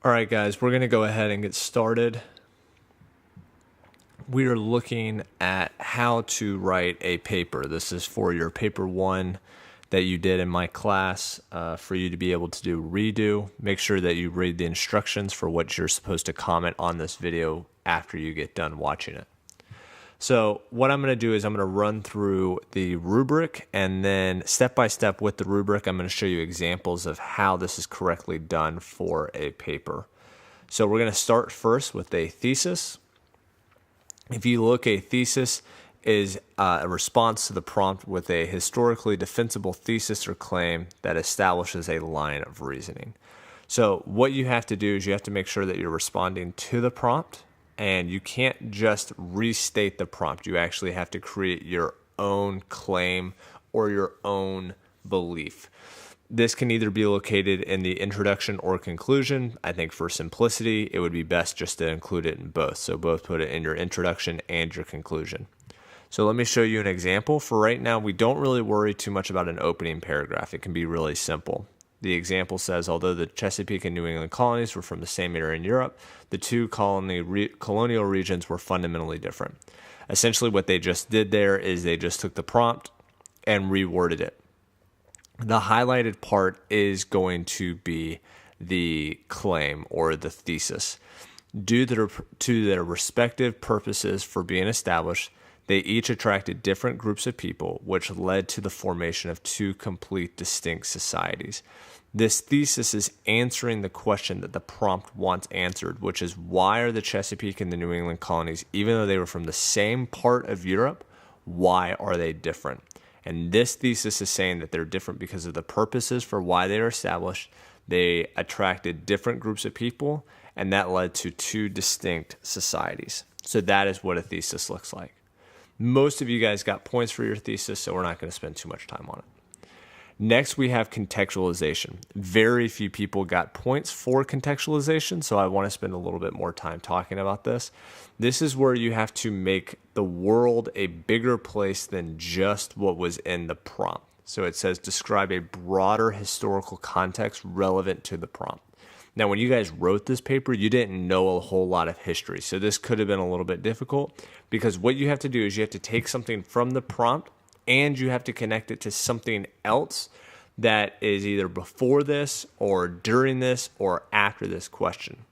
All right, guys, we're going to go ahead and get started. We are looking at how to write a paper. This is for your paper one that you did in my class for you to be able to do redo. Make sure that you read the instructions for what you're supposed to comment on this video after you get done watching it. So what I'm going to do is I'm going to run through the rubric, and then step by step with the rubric, I'm going to show you examples of how this is correctly done for a paper. So we're going to start first with a thesis. If you look, a thesis is a response to the prompt with a historically defensible thesis or claim that establishes a line of reasoning. So what you have to do is you have to make sure that you're responding to the prompt, and you can't just restate the prompt. You actually have to create your own claim or your own belief. This can either be located in the introduction or conclusion. I think for simplicity, it would be best just to include it in both. So both put it in your introduction and your conclusion. So let me show you an example. For right now, we don't really worry too much about an opening paragraph. It can be really simple. The example says, although the Chesapeake and New England colonies were from the same era in Europe, the two colonial regions were fundamentally different. Essentially, what they just did there is they just took the prompt and reworded it. The highlighted part is going to be the claim or the thesis. Due to their respective purposes for being established, they each attracted different groups of people, which led to the formation of two complete distinct societies. This thesis is answering the question that the prompt wants answered, which is, why are the Chesapeake and the New England colonies, even though they were from the same part of Europe, why are they different? And this thesis is saying that they're different because of the purposes for why they were established. They attracted different groups of people, and that led to two distinct societies. So that is what a thesis looks like. Most of you guys got points for your thesis, so we're not going to spend too much time on it. Next, we have contextualization. Very few people got points for contextualization, so I want to spend a little bit more time talking about this. This is where you have to make the world a bigger place than just what was in the prompt. So it says, describe a broader historical context relevant to the prompt. Now, when you guys wrote this paper, you didn't know a whole lot of history, so this could have been a little bit difficult, because what you have to do is you have to take something from the prompt and you have to connect it to something else that is either before this or during this or after this question.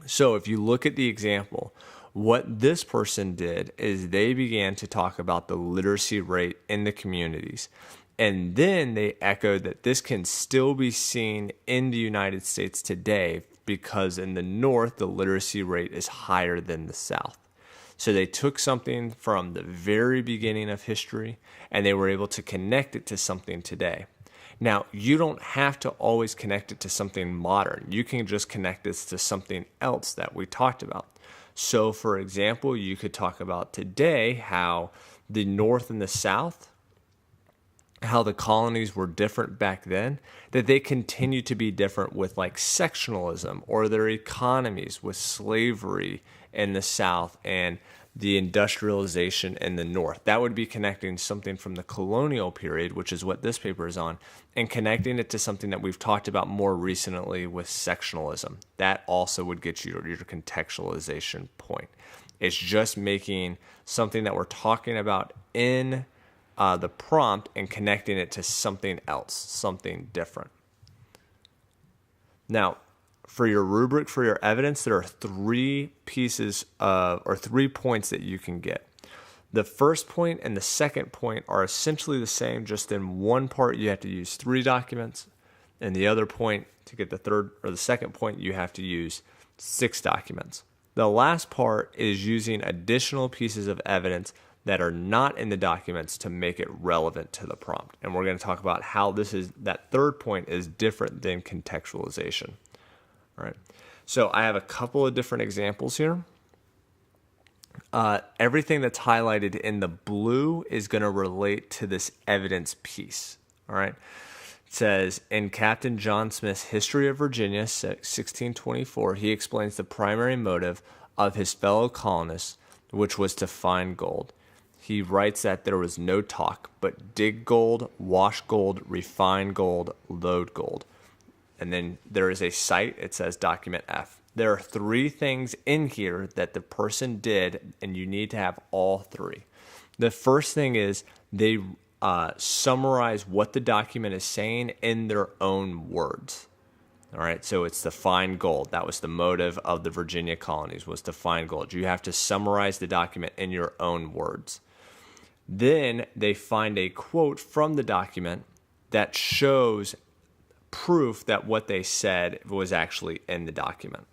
So if you look at the example, what this person did is they began to talk about the literacy rate in the communities. And then they echoed that this can still be seen in the United States today because in the North, the literacy rate is higher than the South. So they took something from the very beginning of history and they were able to connect it to something today. Now, you don't have to always connect it to something modern. You can just connect this to something else that we talked about. So, for example, you could talk about today how the North and the South, how the colonies were different back then, that they continue to be different with like sectionalism or their economies with slavery in the South and the industrialization in the North. That would be connecting something from the colonial period, which is what this paper is on, and connecting it to something that we've talked about more recently with sectionalism. That also would get you your contextualization point. It's just making something that we're talking about in the prompt and connecting it to something else, something different. Now, for your rubric, for your evidence, there are three points that you can get. The first point and the second point are essentially the same, just in one part you have to use 3 documents, and the other point, to get the third or the second point, you have to use 6 documents. The last part is using additional pieces of evidence that are not in the documents to make it relevant to the prompt. And we're going to talk about how that third point is different than contextualization. All right. So I have a couple of different examples here. Everything that's highlighted in the blue is going to relate to this evidence piece. All right. It says, in Captain John Smith's History of Virginia, 1624, he explains the primary motive of his fellow colonists, which was to find gold. He writes that there was no talk, but dig gold, wash gold, refine gold, load gold. and then there is a cite. It says document F. There are 3 things in here that the person did, and you need to have all 3. The first thing is they summarize what the document is saying in their own words. All right, so it's to find gold. That was the motive of the Virginia colonies, was to find gold. You have to summarize the document in your own words. Then they find a quote from the document that shows proof that what they said was actually in the document.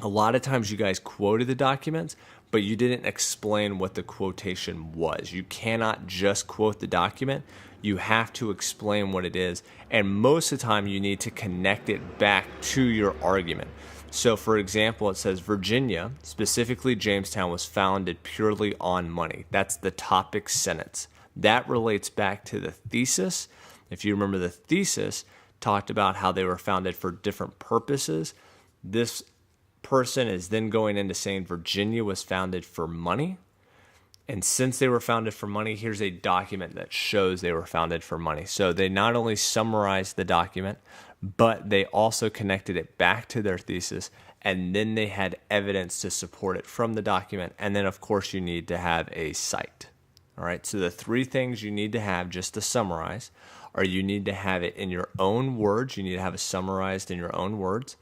A lot of times you guys quoted the documents, but you didn't explain what the quotation was. You cannot just quote the document. You have to explain what it is. And most of the time you need to connect it back to your argument. So for example, it says Virginia, specifically Jamestown, was founded purely on money. That's the topic sentence. That relates back to the thesis. If you remember, the thesis talked about how they were founded for different purposes. This person is then going into saying Virginia was founded for money. And since they were founded for money, here's a document that shows they were founded for money. So they not only summarized the document, but they also connected it back to their thesis, and then they had evidence to support it from the document. And then, of course, you need to have a cite. All right, so the 3 things you need to have, just to summarize, are you need to have it in your own words. You need to have it summarized in your own words.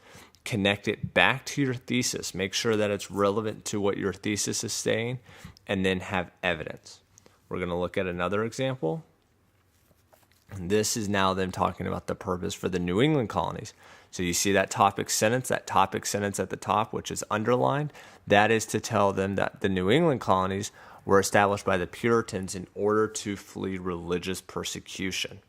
Connect it back to your thesis. Make sure that it's relevant to what your thesis is saying, and then have evidence. We're going to look at another example. And this is now them talking about the purpose for the New England colonies. So you see that topic sentence at the top, which is underlined. That is to tell them that the New England colonies were established by the Puritans in order to flee religious persecution.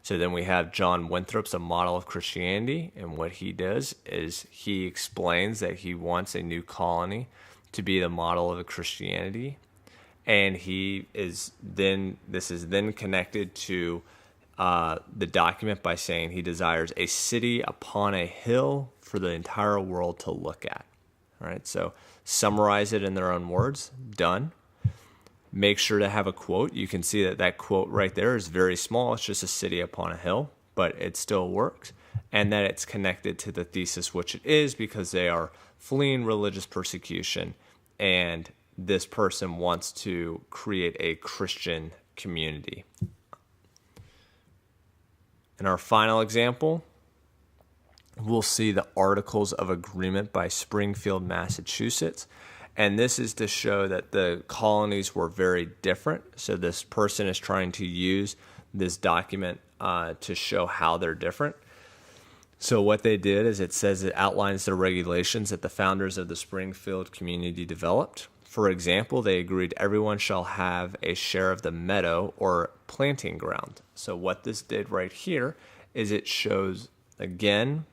So then we have John Winthrop's A Model of Christianity, and what he does is he explains that he wants a new colony to be the model of Christianity, and this is then connected to the document by saying he desires a city upon a hill for the entire world to look at. All right, so summarize it in their own words. Done. Make sure to have a quote. You can see that quote right there is very small. It's just a city upon a hill, but it still works. And that it's connected to the thesis, which it is, because they are fleeing religious persecution, and this person wants to create a Christian community. In our final example, we'll see the Articles of Agreement by Springfield, Massachusetts. And this is to show that the colonies were very different. So this person is trying to use this document to show how they're different. So what they did is it outlines the regulations that the founders of the Springfield community developed. For example, they agreed everyone shall have a share of the meadow or planting ground. So what this did right here is it shows, again,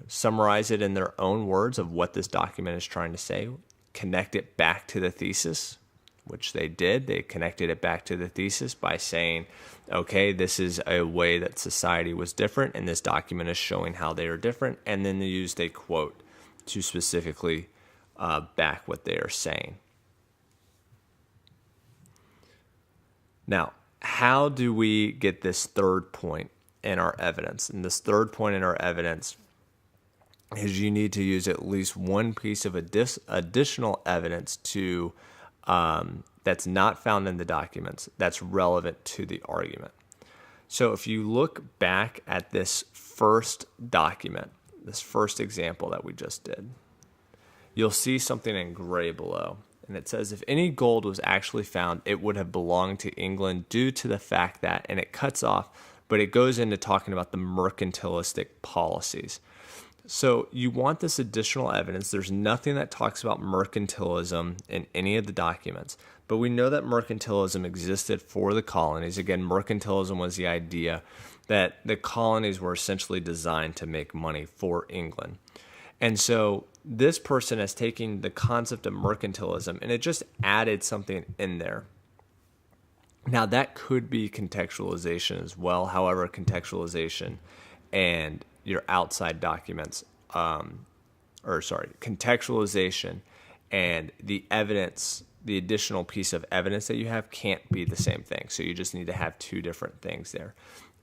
summarize it in their own words of what this document is trying to say, connect it back to the thesis, which they did. They connected it back to the thesis by saying, okay, this is a way that society was different, and this document is showing how they are different. And then they used a quote to specifically back what they are saying. Now, how do we get this third point in our evidence? And this third point in our evidence is you need to use at least one piece of additional evidence to that's not found in the documents that's relevant to the argument. So if you look back at this first document, this first example that we just did, you'll see something in gray below. And it says, if any gold was actually found, it would have belonged to England due to the fact that, and it cuts off, but it goes into talking about the mercantilistic policies. So you want this additional evidence. There's nothing that talks about mercantilism in any of the documents, but we know that mercantilism existed for the colonies. Again, mercantilism was the idea that the colonies were essentially designed to make money for England. And so this person is taking the concept of mercantilism and it just added something in there. Now that could be contextualization as well. However, contextualization and your outside documents, contextualization and the evidence, the additional piece of evidence that you have can't be the same thing. So you just need to have two different things there.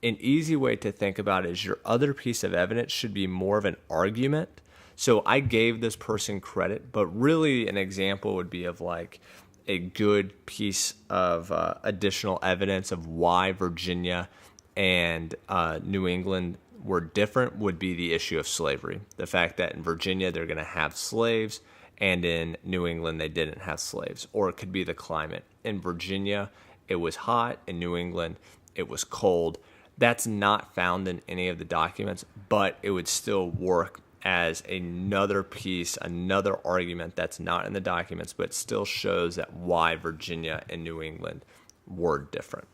an easy way to think about it is your other piece of evidence should be more of an argument. So I gave this person credit, but really an example would be of like a good piece of additional evidence of why Virginia and New England were different would be the issue of slavery. The fact that in Virginia they're going to have slaves and in New England they didn't have slaves. Or it could be the climate. In Virginia it was hot, in New England it was cold. That's not found in any of the documents, but it would still work as another piece, another argument that's not in the documents, but still shows that why Virginia and New England were different.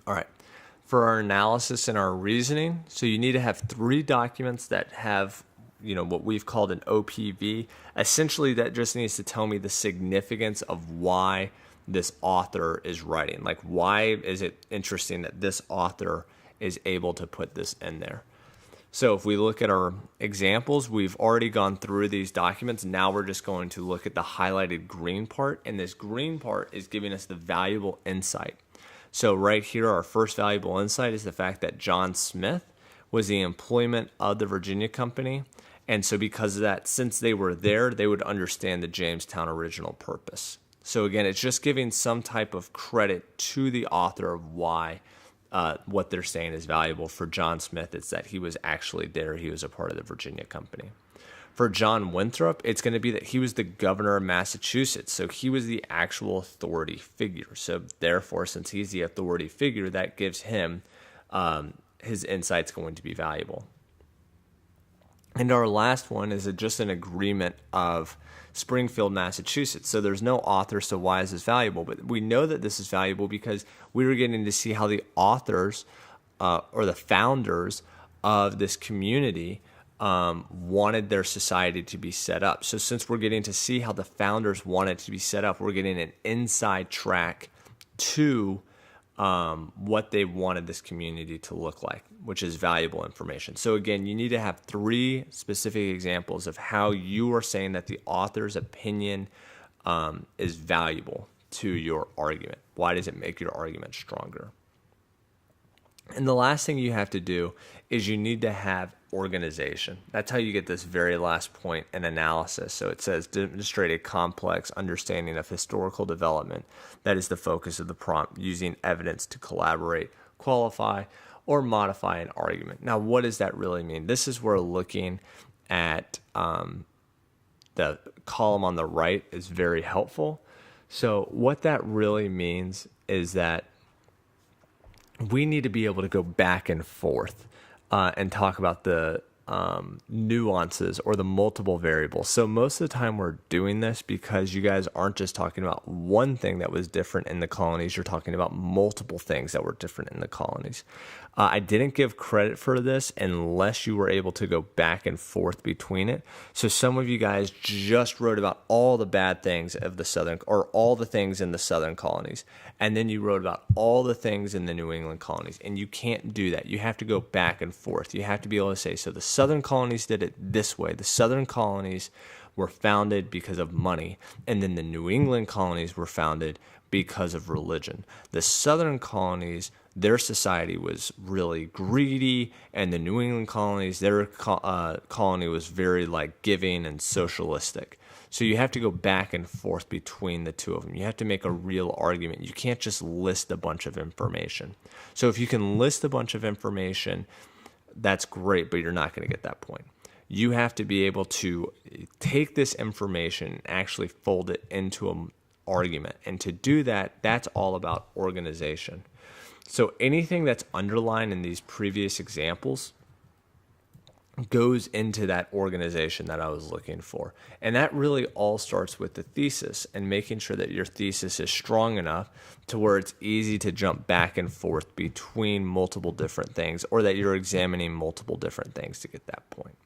All right, for our analysis and our reasoning, so you need to have 3 documents that have, what we've called an OPV. Essentially, that just needs to tell me the significance of why this author is writing. Like, why is it interesting that this author is able to put this in there? So if we look at our examples, we've already gone through these documents. Now we're just going to look at the highlighted green part, and this green part is giving us the valuable insight. So right here, our first valuable insight is the fact that John Smith was the employment of the Virginia Company. And so because of that, since they were there, they would understand the Jamestown original purpose. So again, it's just giving some type of credit to the author of why what they're saying is valuable. For John Smith, it's that he was actually there. He was a part of the Virginia Company. For John Winthrop, it's going to be that he was the governor of Massachusetts. So he was the actual authority figure. So therefore, since he's the authority figure, that gives him his insight's going to be valuable. And our last one is just an agreement of Springfield, Massachusetts. So there's no author, so why is this valuable? But we know that this is valuable because we were getting to see how the authors or the founders of this community wanted their society to be set up. So since we're getting to see how the founders wanted it to be set up, we're getting an inside track to what they wanted this community to look like, which is valuable information. So again, you need to have 3 specific examples of how you are saying that the author's opinion is valuable to your argument. Why does it make your argument stronger? And the last thing you have to do is you need to have organization. That's how you get this very last point in analysis. So it says demonstrate a complex understanding of historical development. That is the focus of the prompt, using evidence to collaborate, qualify, or modify an argument. Now, what does that really mean? This is where looking at the column on the right is very helpful. So what that really means is that we need to be able to go back and forth and talk about the nuances or the multiple variables. So most of the time we're doing this because you guys aren't just talking about one thing that was different in the colonies. You're talking about multiple things that were different in the colonies. I didn't give credit for this unless you were able to go back and forth between it. So some of you guys just wrote about all the bad things of the southern, or all the things in the southern colonies. And then you wrote about all the things in the New England colonies. And you can't do that. You have to go back and forth. You have to be able to say, so the southern colonies did it this way. The southern colonies were founded because of money. And then the New England colonies were founded because of religion. The southern colonies, their society was really greedy, and the New England colonies, their colony was very like giving and socialistic. So you have to go back and forth between the two of them. You have to make a real argument. You can't just list a bunch of information. So if you can list a bunch of information, that's great, but you're not going to get that point. You have to be able to take this information and actually fold it into an argument. And to do that, that's all about organization. So anything that's underlined in these previous examples goes into that organization that I was looking for. And that really all starts with the thesis and making sure that your thesis is strong enough to where it's easy to jump back and forth between multiple different things, or that you're examining multiple different things to get that point.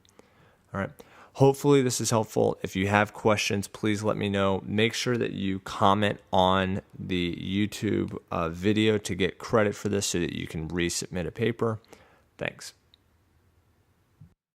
All right. Hopefully this is helpful. If you have questions, please let me know. Make sure that you comment on the YouTube video to get credit for this so that you can resubmit a paper. Thanks.